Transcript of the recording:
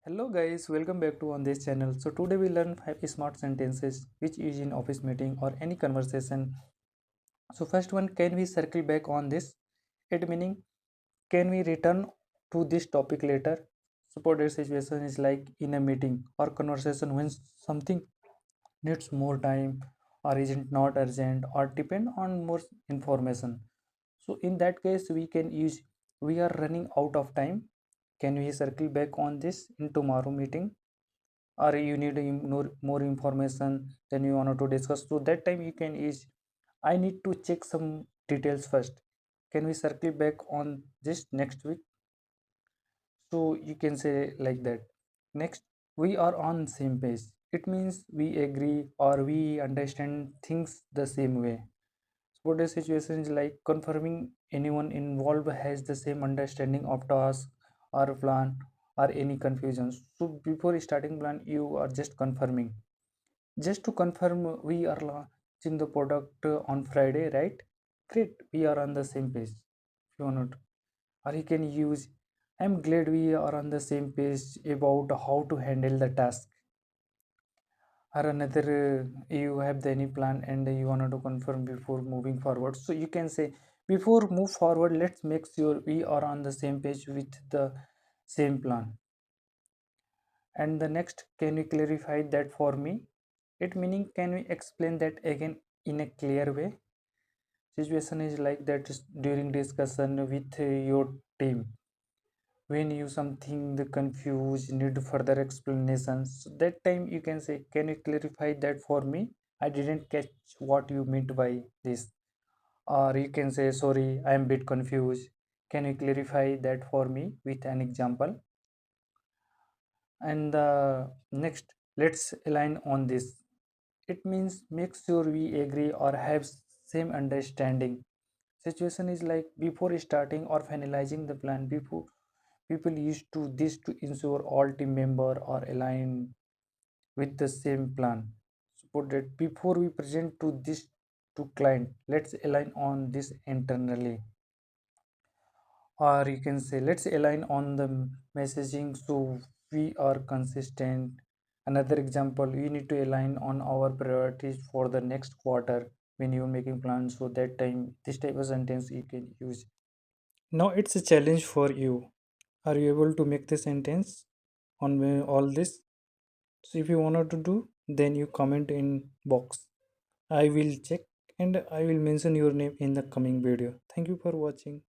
Hello guys, welcome back to on this channel. So today we learn 5 smart sentences which use in office meeting or any conversation. So first one, can we circle back on this? It meaning, can we return to this topic later? Supported situation is like in a meeting or conversation when something needs more time or isn't not urgent or depend on more information. So in that case we can use, we are running out of time. Can we circle back on this in tomorrow meeting? Or you need more information than you wanted to discuss, so that time you can use, I need to check some details first, can we circle back on this next week? So you can say like that. Next, we are on same page. It means we agree or we understand things the same way. So the situation is like confirming anyone involved has the same understanding of task or plan or any confusions. So before starting plan, you are just confirming. Just to confirm, we are launching the product on Friday, right? Great, we are on the same page. If you want to, or you can use, I'm glad we are on the same page about how to handle the task. Or another, you have the any plan and you wanted to confirm before moving forward. So you can say, before move forward, let's make sure we are on the same page with the same plan. And the next, can you clarify that for me? It meaning, can we explain that again in a clear way? Situation is like that during discussion with your team. When you something the confused, need further explanations. So that time you can say, can you clarify that for me? I didn't catch what you meant by this. Or you can say, sorry, I am a bit confused. Can you clarify that for me with an example? And the next, let's align on this. It means make sure we agree or have same understanding. Situation is like before starting or finalizing the plan, before people used to this to ensure all team member are aligned with the same plan. Suppose that before we present to this to client, let's align on this internally. Or you can say, let's align on the messaging so we are consistent. Another example, we need to align on our priorities for the next quarter when you're making plans. So that time, this type of sentence you can use. Now it's a challenge for you. Are you able to make the sentence on all this? So if you wanted to do, then you comment in box. I will check and I will mention your name in the coming video. Thank you for watching.